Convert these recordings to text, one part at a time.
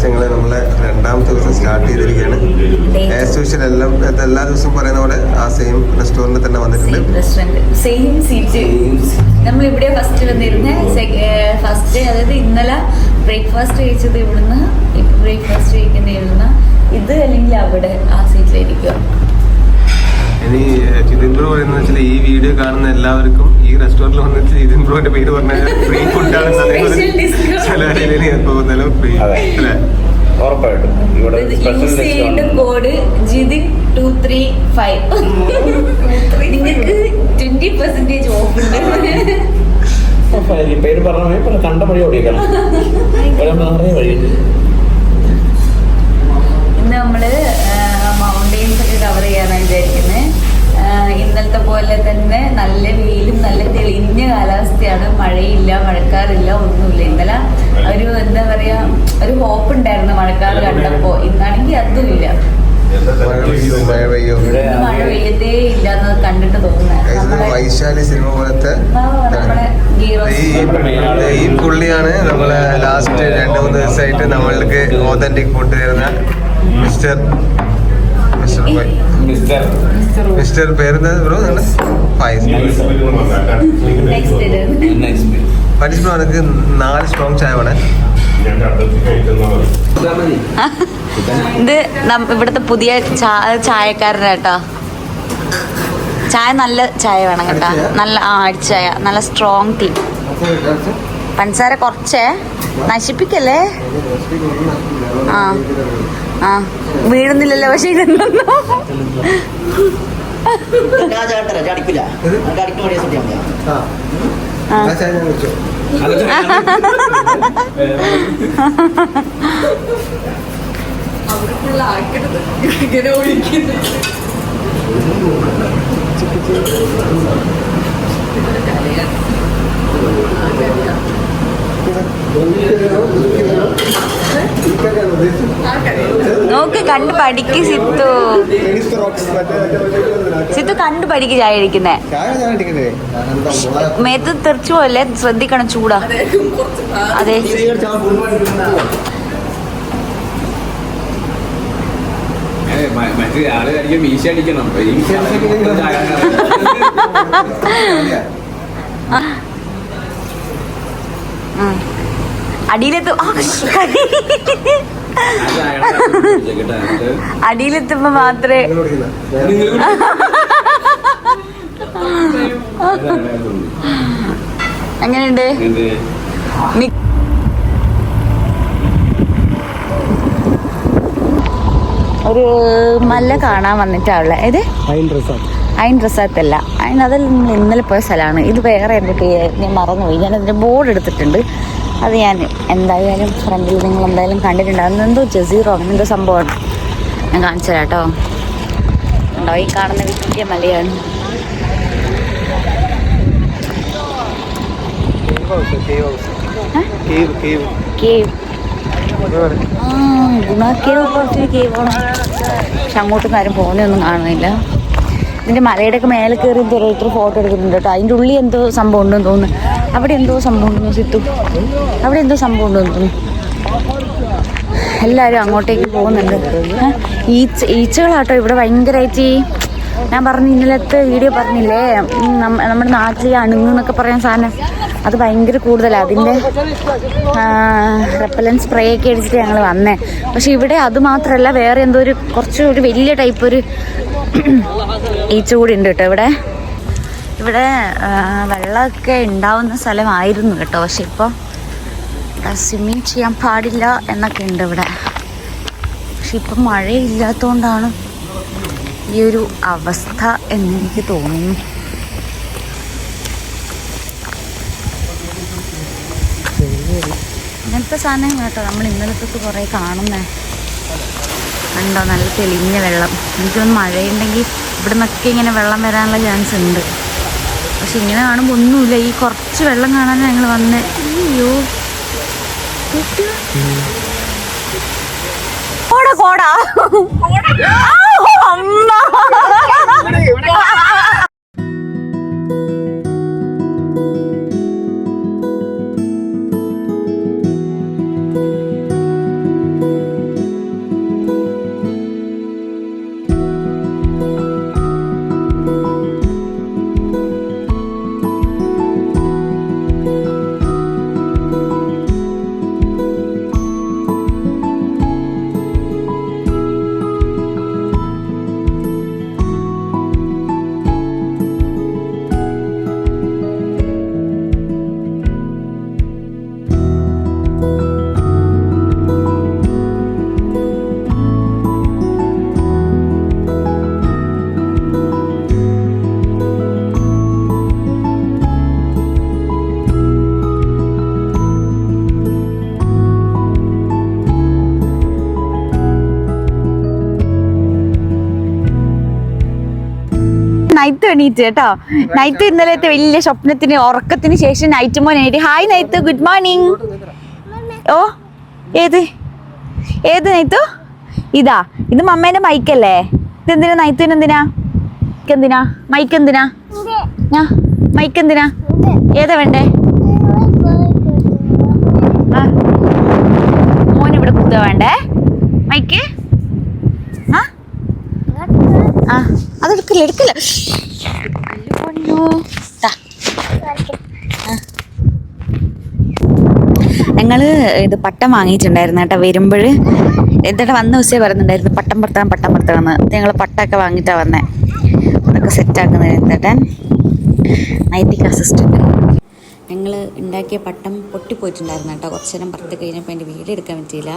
വിശേഷങ്ങൾ നമ്മളെ രണ്ടാമത്തെ ദിവസം സ്റ്റാർട്ട് ചെയ്തിരിക്കുകയാണ്. ആസ് യൂഷ്വൽ എല്ലാ ദിവസവും പറയുന്ന പോലെ ആ സെയിം റെസ്റ്റോറൻറ്റിൽ തന്നെ വന്നിട്ടുണ്ട്. Same seat. നമ്മൾ ഇവിടെ ഫസ്റ്റ് വന്നിരുന്നത് ഫസ്റ്റ്, അതായത് ഇന്നലെ ബ്രേക്ക്ഫാസ്റ്റ് കഴിച്ചത് ഇവിടുന്ന്, ഇപ്പൊ ബ്രേക്ക്ഫാസ്റ്റ് കഴിക്കുന്നത് ഇവിടുന്ന്. ഇത് അല്ലെങ്കിൽ അവിടെ ആ സീറ്റിലായിരിക്കുക. ഇനി ജിതിൻ ബ്രോ പറയുന്നത് വെച്ചാൽ ഈ വീഡിയോ കാണുന്ന എല്ലാവർക്കും ഈ റെസ്റ്റോറന്റിൽ വന്നിട്ട് ജിതിൻ ബ്രോന്റെ പേര് പറഞ്ഞാൽ ഫ്രീ ഫുഡാണ് പോകുന്നല്ലോ. ഫ്രീ അല്ലേ? ഉറപ്പായിട്ടും കോഡ് ജിതിൻ 235 നിങ്ങൾക്ക് 20% ഓഫ് ഉണ്ട്. പേര് പറഞ്ഞ കണ്ട വഴി ഓടിക്കണം. ഇന്ന് നമ്മള് മൗണ്ടെയിൻസ് ഒക്കെ കവർ ചെയ്യാനാണ് വിചാരിക്കുന്നത്. ഇന്നലത്തെ പോലെ തന്നെ നല്ല വെയിലും നല്ല തെളിഞ്ഞ കാലാവസ്ഥയാണ്. മഴയില്ല, മഴക്കാറില്ല, ഒന്നുമില്ല. ഇന്നലെ ഒരു എന്താ പറയാ, ഒരു ഹോപ്പ് ഉണ്ടായിരുന്നു മഴക്കാർ കണ്ടപ്പോ. ഇന്നാണെങ്കിൽ അതുമില്ല, മഴ പെയ്യതേ ഇല്ലാന്ന് കണ്ടിട്ട് തോന്നുന്നത്. വൈശാലി സിനിമ പോലത്തെ ഈ പുള്ളിയാണ് നമ്മളെ ലാസ്റ്റ് 2-3 ദിവസമായിട്ട് നമ്മൾക്ക് ഓതന്റിക് ഫുഡ് തരുന്ന മിസ്റ്റർ പേര് ബ്രോ ഫൈസ് ബ്രോ. എനിക്ക് 4 സ്ട്രോങ് ചായ വേണേ. ഇത് ഇവിടുത്തെ പുതിയ ചായക്കാരനാട്ടോ. ചായ നല്ല ചായ വേണം കേട്ടാ, നല്ല അടിച്ച ചായ, നല്ല സ്ട്രോങ് ടീ. പഞ്ചസാര കുറച്ചേ, നശിപ്പിക്കല്ലേ. ആ വീഴുന്നില്ലല്ലോ. പക്ഷെ ഇതൊന്നും നോക്ക്, കണ്ടു പഠിക്ക് സിത്തു. സിത്തു കണ്ടു പഠിക്ക് ചായ അടിക്കുന്നേ. മേത്ത് തെറിച്ചു പോയല്ലേ, ശ്രദ്ധിക്കണം, ചൂടാ. അതെ, അടിയിലെത്തുമ്പോ മാത്രമേ. എങ്ങനെയുണ്ട്? ഒരു മല കാണാൻ വന്നിട്ടാവുള്ള. ഇത് അയിൻ റിസാർട്ടല്ല, അതിൽ നമ്മൾ ഇന്നലെ പോയ സ്ഥലമാണ്. ഇത് വേറെ എന്തൊക്കെയാ, ഞാൻ മറന്നുപോയി. ഞാനതിൻ്റെ ബോർഡ് എടുത്തിട്ടുണ്ട്. അത് ഞാൻ എന്തായാലും ഫ്രണ്ടിൽ നിങ്ങൾ എന്തായാലും കണ്ടിട്ടുണ്ട്. അതെന്തോ ജസീറോ അങ്ങനെ എന്തോ സംഭവമാണ്. ഞാൻ കാണിച്ചു തരാം കേട്ടോ. ഉണ്ടോ, ഈ കാണുന്ന വലിയ മലയാണ്. കേവാണ്. പക്ഷെ അങ്ങോട്ടും കാര്യം പോകുന്നൊന്നും കാണുന്നില്ല. ഇതിൻ്റെ മലയുടെയൊക്കെ മേലെ കയറി ഓരോരുത്തർ ഫോട്ടോ എടുക്കുന്നുണ്ട് കേട്ടോ. അതിൻ്റെ ഉള്ളിൽ എന്തോ സംഭവം ഉണ്ടെന്ന് തോന്നുന്നു. അവിടെ എന്തോ സംഭവം ഉണ്ടെന്ന് സിത്തു, അവിടെ എന്തോ സംഭവം ഉണ്ടെന്ന് തോന്നുന്നു. എല്ലാവരും അങ്ങോട്ടേക്ക് പോകുന്നുണ്ട്. ഈച്ചകളാട്ടോ ഇവിടെ ഭയങ്കരമായിട്ട്. ഞാൻ പറഞ്ഞു ഇന്നലത്തെ വീഡിയോ പറഞ്ഞില്ലേ, നമ്മുടെ നാട്ടിൽ അണുങ്ങെന്നൊക്കെ പറയാൻ സാധനം, അത് ഭയങ്കര കൂടുതലാണ്. അതിൻ്റെ റെപ്പലൻസ് സ്പ്രേ ഒക്കെ അടിച്ചിട്ട് ഞങ്ങൾ വന്നേ. പക്ഷെ ഇവിടെ അത് മാത്രമല്ല, വേറെ എന്തോ കുറച്ചൊരു വലിയ ടൈപ്പ് ഒരു ഈച്ച കൂടി ഉണ്ട് കേട്ടോ ഇവിടെ. ഇവിടെ വെള്ളമൊക്കെ ഉണ്ടാവുന്ന സ്ഥലമായിരുന്നു കേട്ടോ. പക്ഷെ ഇപ്പോൾ സ്വിമ്മിങ് ചെയ്യാൻ പാടില്ല എന്നൊക്കെ ഉണ്ട് ഇവിടെ. പക്ഷെ ഇപ്പം മഴയില്ലാത്തതുകൊണ്ടാണ് ഈ ഒരു അവസ്ഥ എന്നെനിക്ക് തോന്നുന്നു. ഇങ്ങനത്തെ സാധനം കേട്ടോ നമ്മൾ ഇന്നലെ തൊട്ട് കുറേ കാണുന്നേ. കണ്ടോ, നല്ല തെളിഞ്ഞ വെള്ളം. എനിക്കൊന്ന് മഴയുണ്ടെങ്കിൽ ഇവിടെ നിന്നൊക്കെ ഇങ്ങനെ വെള്ളം വരാനുള്ള ചാൻസ് ഉണ്ട്. പക്ഷെ ഇങ്ങനെ കാണുമ്പോൾ ഒന്നുമില്ല. ഈ കുറച്ച് വെള്ളം കാണാൻ ഞങ്ങൾ വന്നേ. അയ്യോ, കോടാ കോടാ അമ്മ. നൈറ്റ് എണീറ്റ് കേട്ടോ. നൈറ്റ് ഇന്നലത്തെ വലിയ സ്വപ്നത്തിന് ഉറക്കത്തിന് ശേഷം നൈറ്റ് മോൻ എണീറ്റ്. Hi night, good morning. ഓ ഏത് നൈത്തു? ഇതാ, ഇത് മമ്മേന്റെ മൈക്കല്ലേ? ഇതെന്തിനാ നൈത്തിന്? എന്തിനാ മൈക്ക്? എന്തിനാ മൈക്ക്? എന്തിനാ? ഏതാ വേണ്ടേ? മോൻ ഇവിടെ കുത്തുക വേണ്ടേ മൈക്ക്? അതെടുക്കില്ല. ഞങ്ങള് ഇത് പട്ടം വാങ്ങിയിട്ടുണ്ടായിരുന്നു കേട്ടോ. വരുമ്പോൾ എന്നിട്ട് വന്ന ദിവസമേ പറയുന്നുണ്ടായിരുന്നു പട്ടം പറത്താന്ന്. ഞങ്ങൾ പട്ടമൊക്കെ വാങ്ങിയിട്ടാ വന്നേ. അതൊക്കെ സെറ്റാക്കുന്നത് എന്നിട്ടൻ നൈറ്റിക്ക് അസിസ്റ്റന്റ്. ഞങ്ങൾ ഉണ്ടാക്കിയ പട്ടം പൊട്ടിപ്പോയിട്ടുണ്ടായിരുന്നു കേട്ടോ. കുറച്ച് നേരം പുറത്ത് കഴിഞ്ഞപ്പോൾ എൻ്റെ വീഡിയോ എടുക്കാൻ പറ്റിയില്ല.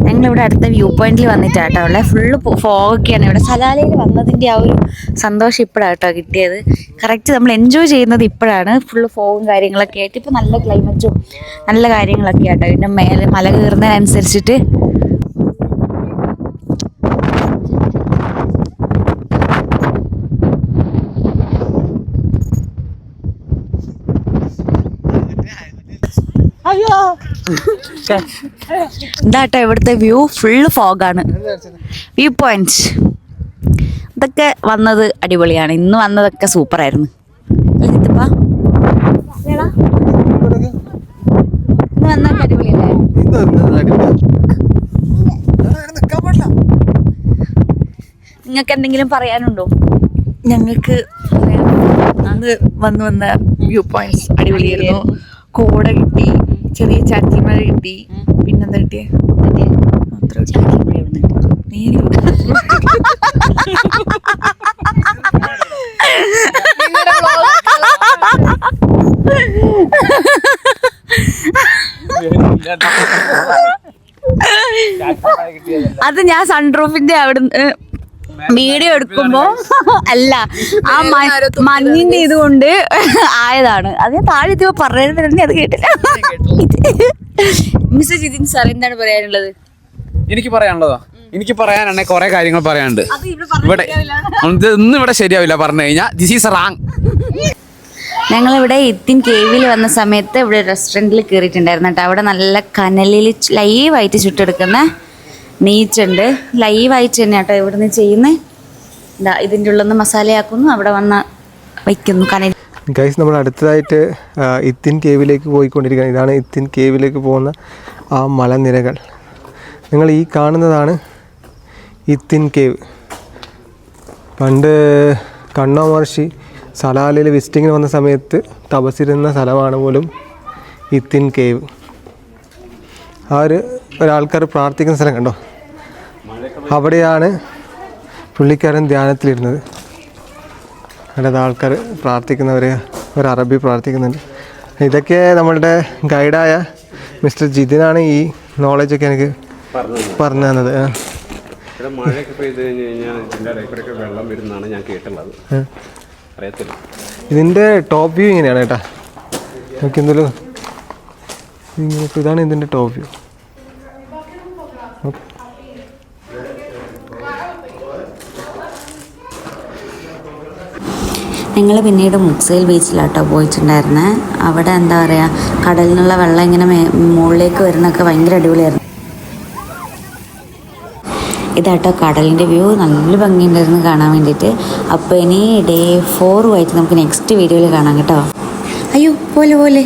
ഞങ്ങളിവിടെ അടുത്ത വ്യൂ പോയിന്റിൽ വന്നിട്ടാട്ടോ ഉള്ളത്. ഫുള്ള് ഫോഗൊക്കെയാണ് ഇവിടെ. സലാലയിൽ വന്നതിൻ്റെ ആ ഒരു സന്തോഷം ഇപ്പോഴാണ് കേട്ടോ കിട്ടിയത്. കറക്റ്റ് നമ്മൾ എൻജോയ് ചെയ്യുന്നത് ഇപ്പോഴാണ്. ഫുള്ള് ഫോഗും കാര്യങ്ങളൊക്കെ ആയിട്ട് ഇപ്പോൾ നല്ല ക്ലൈമറ്റും നല്ല കാര്യങ്ങളൊക്കെ ആട്ടോ. ഇതിൻ്റെ മേലെ മല കയറുന്നതിനനുസരിച്ചിട്ട് ഇതാട്ടോ ഇവിടുത്തെ വ്യൂ. ഫുള്ള് ഫോഗാണ്. വ്യൂ പോയിന്റ് ഇതൊക്കെ വന്നത് അടിപൊളിയാണ്. ഇന്ന് വന്നതൊക്കെ സൂപ്പറായിരുന്നു. ഇന്ന് വന്നതൊക്കെ അടിപൊളിയല്ലേ? നിങ്ങൾക്ക് എന്തെങ്കിലും പറയാനുണ്ടോ? ഞങ്ങൾക്ക് അന്ന് വന്ന വ്യൂ പോയിന്റ്സ് അടിപൊളിയായിരുന്നു. കോട കിട്ടി, ചെറിയ ചാറ്റിമഴ കിട്ടി, പിന്നെന്താ കിട്ടിയ അത് ഞാൻ സൺറൂഫിന്റെ അവിടുന്ന് വീഡിയോ എടുക്കുമ്പോ അല്ല, ആ മഞ്ഞിന്റെ ഇതുകൊണ്ട് ആയതാണ്. അത് ഞാൻ താഴെ എത്തിയപ്പോ പറയുന്നത് അത് കേട്ടില്ല. മിസ്റ്റർ ജിതിൻ സാർ എന്താണ് പറയാനുള്ളത്? എനിക്ക് പറയാനാണ് കുറെ കാര്യങ്ങൾ പറയാനുണ്ട്. ഇവിടെ ഇന്ന് ഇവിടെ ശരിയാവില്ല പറഞ്ഞു കഴിഞ്ഞാൽ ദിസ് ഈസ് റാങ്. ഞങ്ങളിവിടെ ഇത്തിൻ കേവിൽ വന്ന സമയത്ത് ഇവിടെ റെസ്റ്റോറൻറ്റിൽ കയറിയിട്ടുണ്ടായിരുന്നു കേട്ടോ. അവിടെ നല്ല കനലിൽ ലൈവായിട്ട് ചുട്ടെടുക്കുന്ന മീറ്റുണ്ട്. ലൈവായിട്ട് തന്നെ കേട്ടോ ഇവിടുന്ന് ചെയ്യുന്നത്. ഇതാ ഇതിൻ്റെ ഉള്ളിൽ നിന്ന് മസാലയാക്കുന്നു, അവിടെ വന്ന് വയ്ക്കുന്നു കനൽ. ഗൈസ്, നമ്മൾ അടുത്തതായിട്ട് ഇത്തിൻ കേവിലേക്ക് പോയിക്കൊണ്ടിരിക്കുകയാണ്. ഇതാണ് ഇത്തിൻ കേവിലേക്ക് പോകുന്ന ആ മലനിരകൾ. നിങ്ങൾ ഈ കാണുന്നതാണ് ഇത്തിൻ കേവ്. പണ്ട് കണ്ണോ മഹർഷി സലാലയിൽ വിസിറ്റിങ്ങിന് വന്ന സമയത്ത് തപസ്സിരുന്ന സ്ഥലമാണ് പോലും ഇത്തിൻ കേവ്. ആ ഒരാൾക്കാർ പ്രാർത്ഥിക്കുന്ന സ്ഥലം കണ്ടോ? അവിടെയാണ് പുള്ളിക്കാരൻ ധ്യാനത്തിലിരുന്നത്. അവിടെ ആൾക്കാർ പ്രാർത്ഥിക്കുന്നവർ, ഒരു അറബി പ്രാർത്ഥിക്കുന്നുണ്ട്. ഇതൊക്കെ നമ്മളുടെ ഗൈഡായ മിസ്റ്റർ ജിതിനാണ് ഈ നോളജൊക്കെ എനിക്ക് പറഞ്ഞു തന്നത്. മഴയൊക്കെ പെയ്ത് കഴിഞ്ഞ് കഴിഞ്ഞാൽ ഇതിൻ്റെ ഇടയ്ക്കൂടെയൊക്കെ വെള്ളം വരുന്നതാണ് ഞാൻ കേട്ടുള്ളത്. അറിയത്തില്ല. ഇതിൻ്റെ ടോപ്പ് വ്യൂ ഇങ്ങനെയാണ് കേട്ടോ. നമുക്ക് എന്തെങ്കിലും ഇതാണ് ഇതിൻ്റെ ടോപ്പ് വ്യൂ. ഞങ്ങൾ പിന്നീട് മുക്സൈൽ ബീച്ചിലാട്ടോ പോയിട്ടുണ്ടായിരുന്നത്. അവിടെ എന്താ പറയുക, കടലിൽ നിന്നുള്ള വെള്ളം ഇങ്ങനെ മുകളിലേക്ക് വരുന്നതൊക്കെ ഭയങ്കര അടിപൊളിയായിരുന്നു. ഇതാട്ടോ കടലിൻ്റെ വ്യൂ. നല്ല ഭംഗിയുണ്ടായിരുന്നു കാണാൻ വേണ്ടിയിട്ട്. അപ്പോൾ ഇനി ഡേ 4 ആയിട്ട് നമുക്ക് നെക്സ്റ്റ് വീഡിയോയിൽ കാണാം കേട്ടോ. അയ്യോ പോലെ